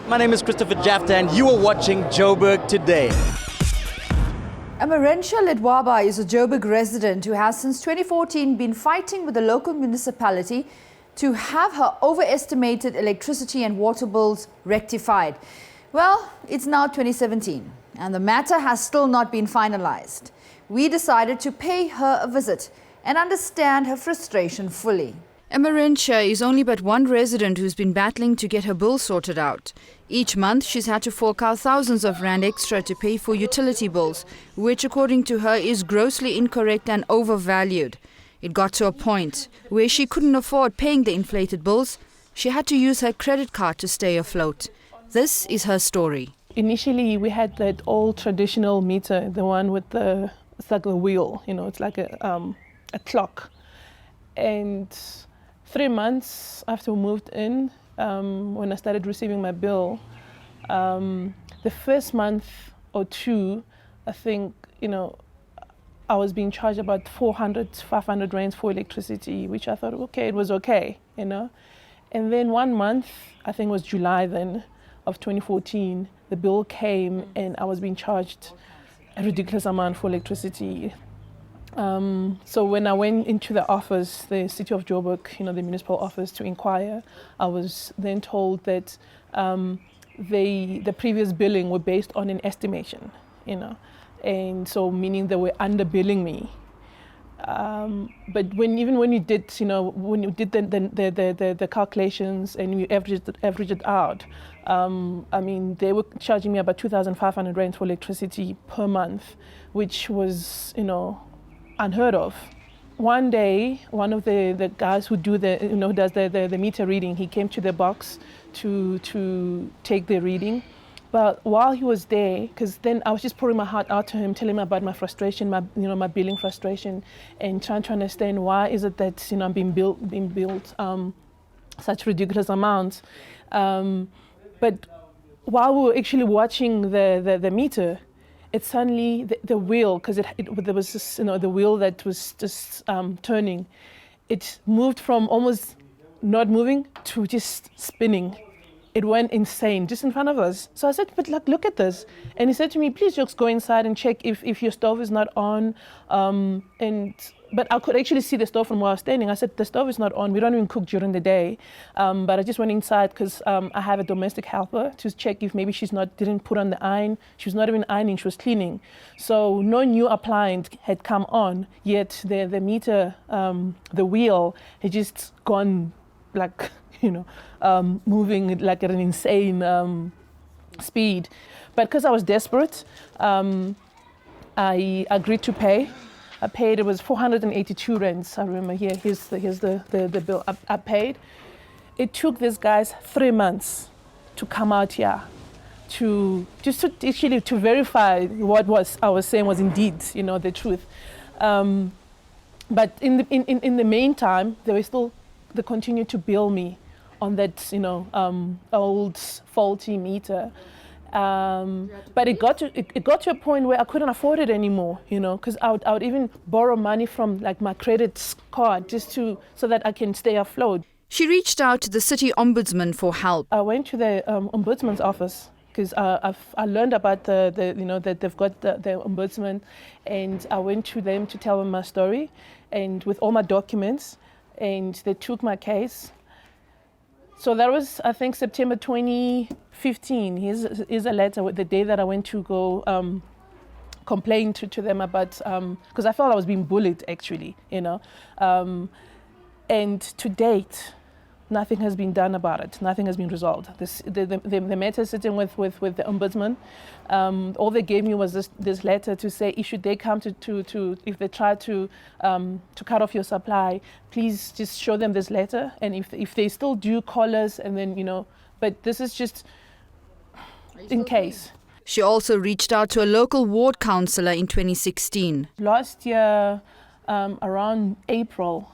My name is Christopher Jafta and you are watching Joburg Today. Amarentia Ledwaba is a Joburg resident who has since 2014 been fighting with the local municipality to have her overestimated electricity and water bills rectified. Well, it's now 2017 and the matter has still not been finalized. We decided to pay her a visit and understand her frustration fully. Amarentia is only but one resident who's been battling to get her bill sorted out. Each month she's had to fork out thousands of rand extra to pay for utility bills, which according to her is grossly incorrect and overvalued. It got to a point where she couldn't afford paying the inflated bills. She had to use her credit card to stay afloat. This is her story. Initially we had that old traditional meter, the one with it's like a wheel, it's like a clock. And 3 months after we moved in, when I started receiving my bill, the first month or two, I think, I was being charged about 400, 500 rands for electricity, which I thought, okay, it was okay, And then 1 month, I think it was July then, of 2014, the bill came and I was being charged a ridiculous amount for electricity. So when I went into the office, the City of Joburg, the municipal office, to inquire, I was then told that the previous billing were based on an estimation, and so meaning they were underbilling me. But when you did, when you did the calculations and you averaged it out, they were charging me about 2,500 rands for electricity per month, which was, unheard of. One day, one of the guys who does the meter reading, he came to the box to take the reading. But while he was there, because then I was just pouring my heart out to him, telling him about my frustration, my billing frustration, and trying to understand why is it that I'm being billed such ridiculous amounts. But while we were actually watching the meter, it suddenly, the wheel, because there was this, the wheel that was just turning, it moved from almost not moving to just spinning. It went insane just in front of us. So I said, but look at this. And he said to me, please just go inside and check if your stove is not on. But I could actually see the stove from where I was standing. I said, the stove is not on. We don't even cook during the day. But I just went inside because I have a domestic helper to check if maybe didn't put on the iron. She was not even ironing, she was cleaning. So no new appliance had come on, yet the meter, the wheel had just gone like, moving like at an insane speed. But because I was desperate, I agreed to pay. I paid, it was 482 rands. I remember here, here's the bill I paid. It took these guys 3 months to come out here to verify what I was saying was indeed, the truth. But in the meantime, they continued to bill me on that, old faulty meter. But it got to a point where I couldn't afford it anymore, because I would even borrow money from like my credit card just so that I can stay afloat. She reached out to the city ombudsman for help. I went to the ombudsman's office because I learned about that they've got the ombudsman, and I went to them to tell them my story and with all my documents, and they took my case. So that was, I think, September 2015. Here's a letter with the day that I went to go complain to them about, because I felt I was being bullied, actually, And to date, nothing has been done about it. Nothing has been resolved. The matter is sitting with the ombudsman. All they gave me was this letter to say, should they come to if they try to cut off your supply, please just show them this letter. And if they still do, call us, and then, but this is just in case. She also reached out to a local ward councillor in 2016. Last year, around April,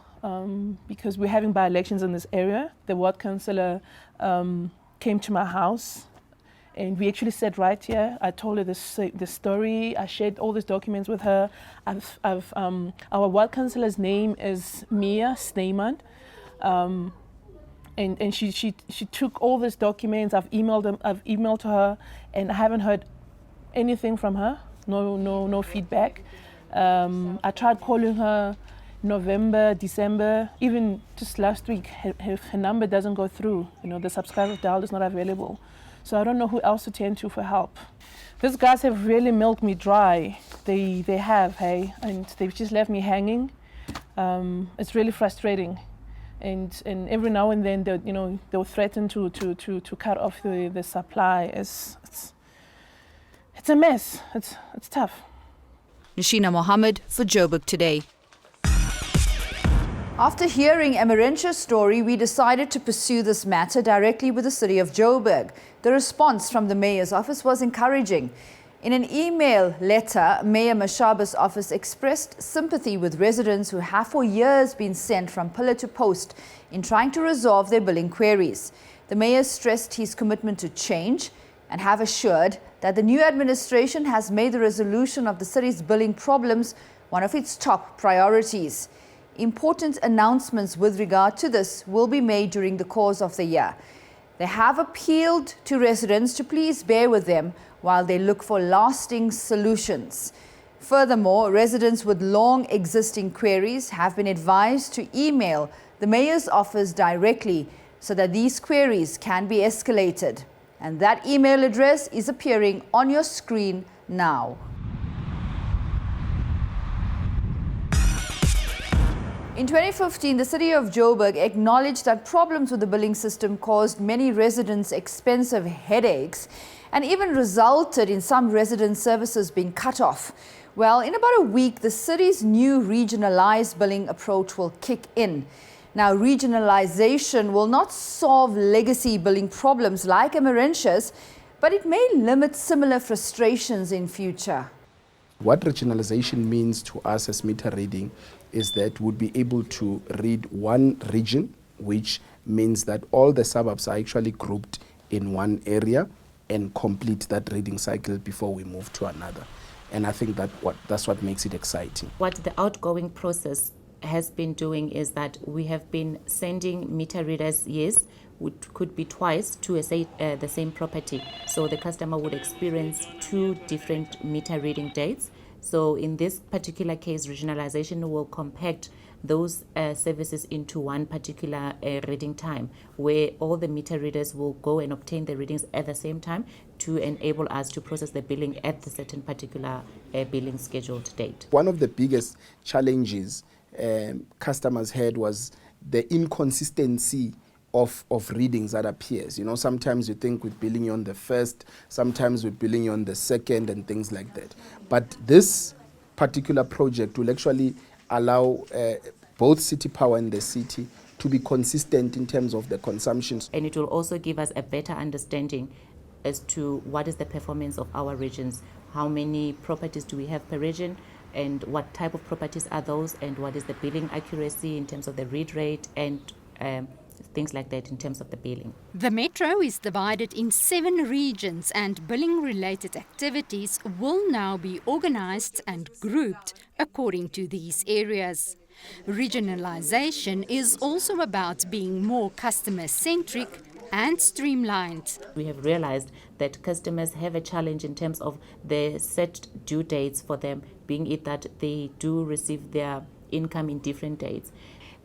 because we're having by-elections in this area, the ward councillor came to my house, and we actually sat right here. I told her this story. I shared all these documents with her. Our ward councillor's name is Mia Snyman. And she took all these documents. I've emailed to her, and I haven't heard anything from her. No feedback. I tried calling her November, December, even just last week. Her number doesn't go through. The subscriber dial is not available. So I don't know who else to turn to for help. These guys have really milked me dry. They have, hey, and they've just left me hanging. It's really frustrating. And every now and then they'll threaten to cut off the supply. It's a mess. It's tough. Nashina Mohammed for Joburg Today. After hearing Emerence's story, we decided to pursue this matter directly with the city of Joburg. The response from the mayor's office was encouraging. In an email letter, Mayor Mashaba's office expressed sympathy with residents who have for years been sent from pillar to post in trying to resolve their billing queries. The mayor stressed his commitment to change and have assured that the new administration has made the resolution of the city's billing problems one of its top priorities. Important announcements with regard to this will be made during the course of the year. They have appealed to residents to please bear with them while they look for lasting solutions. Furthermore, residents with long existing queries have been advised to email the mayor's office directly so that these queries can be escalated. And that email address is appearing on your screen now. In 2015, the city of Joburg acknowledged that problems with the billing system caused many residents expensive headaches and even resulted in some resident services being cut off. Well, in about a week, the city's new regionalized billing approach will kick in. Now, regionalization will not solve legacy billing problems like Emerence's, but it may limit similar frustrations in future. What regionalization means to us as meter reading is that we'll be able to read one region, which means that all the suburbs are actually grouped in one area and complete that reading cycle before we move to another. And I think that's what makes it exciting. What the outgoing process has been doing is that we have been sending meter readers, yes, which could be twice to the same property. So the customer would experience 2 different meter reading dates. So in this particular case, regionalization will compact those services into one particular reading time, where all the meter readers will go and obtain the readings at the same time to enable us to process the billing at the certain particular billing scheduled date. One of the biggest challenges customers had was the inconsistency of readings that appears. Sometimes you think we're billing you on the 1st, sometimes we're billing you on the 2nd and things like that. But this particular project will actually allow both City Power and the city to be consistent in terms of the consumptions. And it will also give us a better understanding as to what is the performance of our regions, how many properties do we have per region, and what type of properties are those, and what is the billing accuracy in terms of the read rate and things like that in terms of the billing. The metro is divided in 7 regions, and billing-related activities will now be organized and grouped according to these areas. Regionalization is also about being more customer-centric and streamlined. We have realized that customers have a challenge in terms of the set due dates for them, being it that they do receive their income in different dates.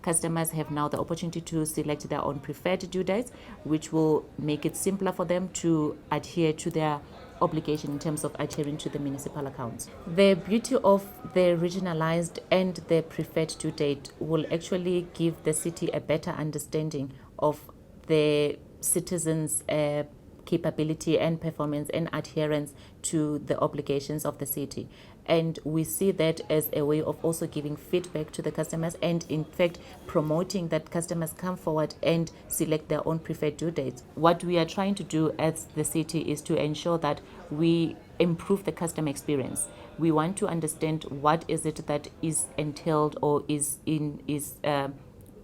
Customers have now the opportunity to select their own preferred due dates, which will make it simpler for them to adhere to their obligation in terms of adhering to the municipal accounts. The beauty of the regionalized and the preferred due date will actually give the city a better understanding of the citizens' capability and performance and adherence to the obligations of the city. And we see that as a way of also giving feedback to the customers and, in fact, promoting that customers come forward and select their own preferred due dates. What we are trying to do as the city is to ensure that we improve the customer experience. We want to understand what is it that is entailed or is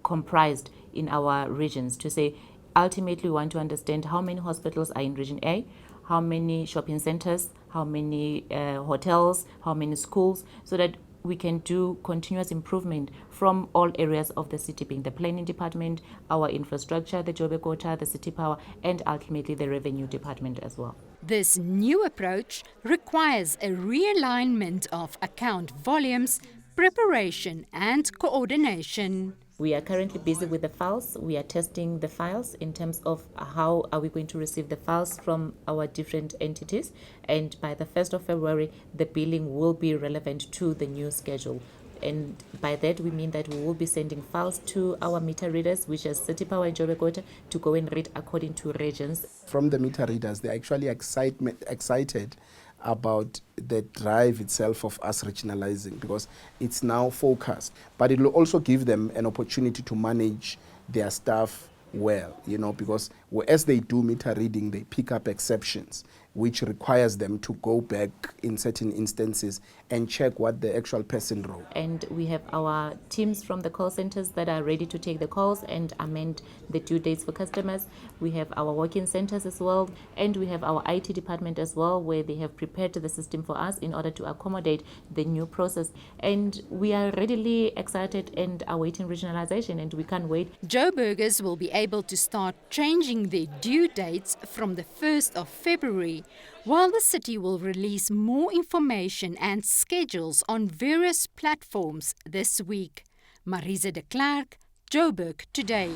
comprised in our regions. To say, ultimately, we want to understand how many hospitals are in Region A, how many shopping centers, how many hotels, how many schools, so that we can do continuous improvement from all areas of the city, being the planning department, our infrastructure, the Joburg Water, the city power, and ultimately the revenue department as well. This new approach requires a realignment of account volumes, preparation and coordination. We are currently busy with the files. We are testing the files in terms of how are we going to receive the files from our different entities. And by the 1st of February, the billing will be relevant to the new schedule. And by that, we mean that we will be sending files to our meter readers, which is City Power and Joburg Water, to go and read according to regions. From the meter readers, they're actually excited about the drive itself of us regionalizing, because it's now focused, but it will also give them an opportunity to manage their staff well, because as they do meter reading, they pick up exceptions, which requires them to go back in certain instances and check what the actual person wrote. And we have our teams from the call centers that are ready to take the calls and amend the due dates for customers. We have our walk-in centers as well, and we have our IT department as well, where they have prepared the system for us in order to accommodate the new process. And we are readily excited and awaiting regionalization, and we can't wait. Joburgers will be able to start changing their due dates from the 1st of February, while the city will release more information and schedules on various platforms this week. Marisa de Klerk, Joburg Today.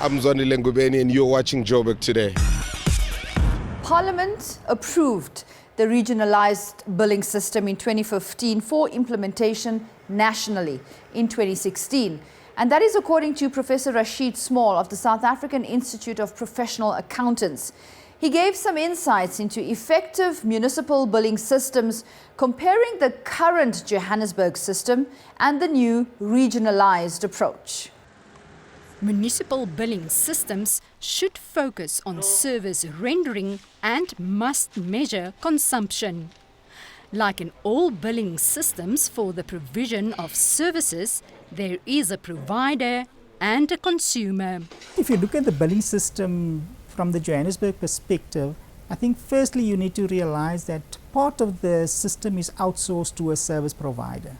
I'm Zonile Ngubeni and you're watching Joburg Today. Parliament approved the regionalized billing system in 2015 for implementation nationally in 2016. And that is according to Professor Rashid Small of the South African Institute of Professional Accountants. He gave some insights into effective municipal billing systems, comparing the current Johannesburg system and the new regionalized approach. Municipal billing systems should focus on service rendering and must measure consumption. Like in all billing systems for the provision of services, there is a provider and a consumer. If you look at the billing system from the Johannesburg perspective, I think firstly you need to realize that part of the system is outsourced to a service provider.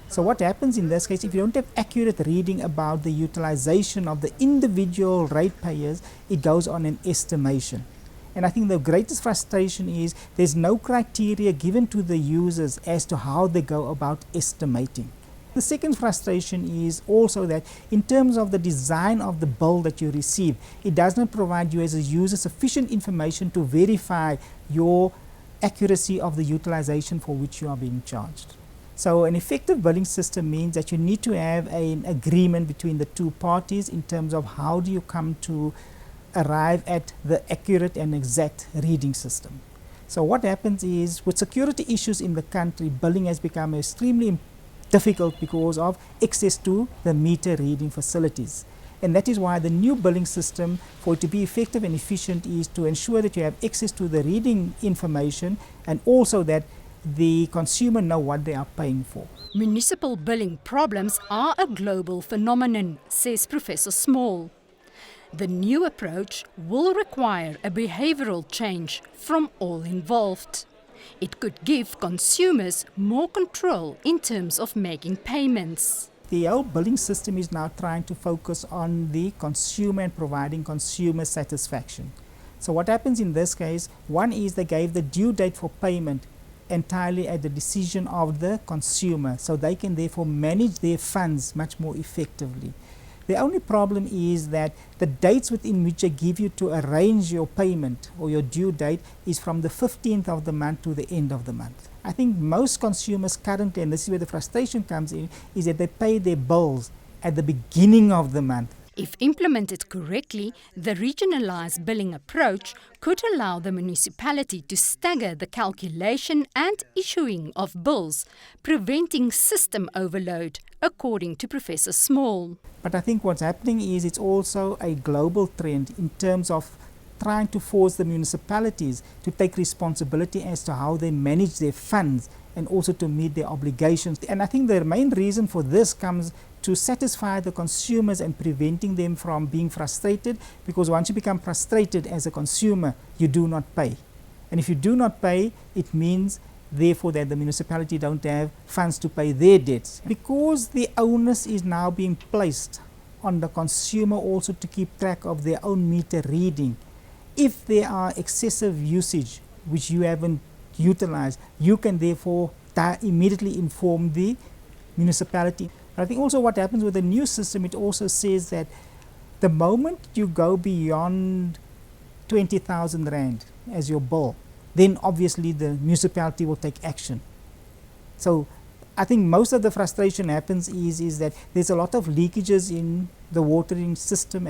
So what happens in this case, if you don't have accurate reading about the utilization of the individual ratepayers, it goes on an estimation. And I think the greatest frustration is there's no criteria given to the users as to how they go about estimating. The second frustration is also that in terms of the design of the bill that you receive, it does not provide you as a user sufficient information to verify your accuracy of the utilization for which you are being charged. So an effective billing system means that you need to have an agreement between the two parties in terms of how do you come to arrive at the accurate and exact reading system. So what happens is, with security issues in the country, billing has become extremely difficult because of access to the meter reading facilities. And that is why the new billing system, for it to be effective and efficient, is to ensure that you have access to the reading information and also that the consumer know what they are paying for. Municipal billing problems are a global phenomenon, says Professor Small. The new approach will require a behavioral change from all involved. It could give consumers more control in terms of making payments. The whole billing system is now trying to focus on the consumer and providing consumer satisfaction. So what happens in this case, one is they gave the due date for payment entirely at the decision of the consumer, so they can therefore manage their funds much more effectively. The only problem is that the dates within which they give you to arrange your payment or your due date is from the 15th of the month to the end of the month. I think most consumers currently, and this is where the frustration comes in, is that they pay their bills at the beginning of the month. If implemented correctly, the regionalized billing approach could allow the municipality to stagger the calculation and issuing of bills, preventing system overload, according to Professor Small. But I think what's happening is it's also a global trend in terms of trying to force the municipalities to take responsibility as to how they manage their funds and also to meet their obligations. And I think the main reason for this comes to satisfy the consumers and preventing them from being frustrated, because once you become frustrated as a consumer, you do not pay. And if you do not pay, it means therefore that the municipality don't have funds to pay their debts. Because the onus is now being placed on the consumer also to keep track of their own meter reading. If there are excessive usage which you haven't utilized, you can therefore immediately inform the municipality. But I think also what happens with the new system, it also says that the moment you go beyond 20,000 Rand as your bill, then obviously the municipality will take action. So I think most of the frustration happens is that there's a lot of leakages in the watering system,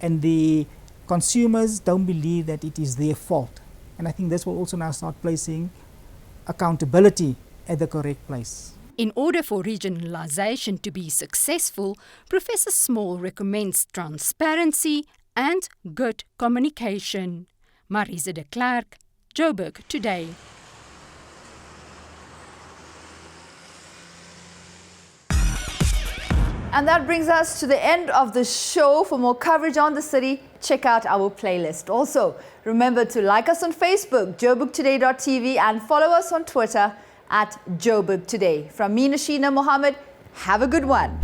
and the consumers don't believe that it is their fault. And I think this will also now start placing accountability at the correct place. In order for regionalization to be successful, Professor Small recommends transparency and good communication. Marise de Klerk, Joburg Today. And that brings us to the end of the show. For more coverage on the city, check out our playlist. Also, remember to like us on Facebook, joburgtoday.tv, and follow us on Twitter @JoburgToday. From me, Nashina Mohammed, have a good one.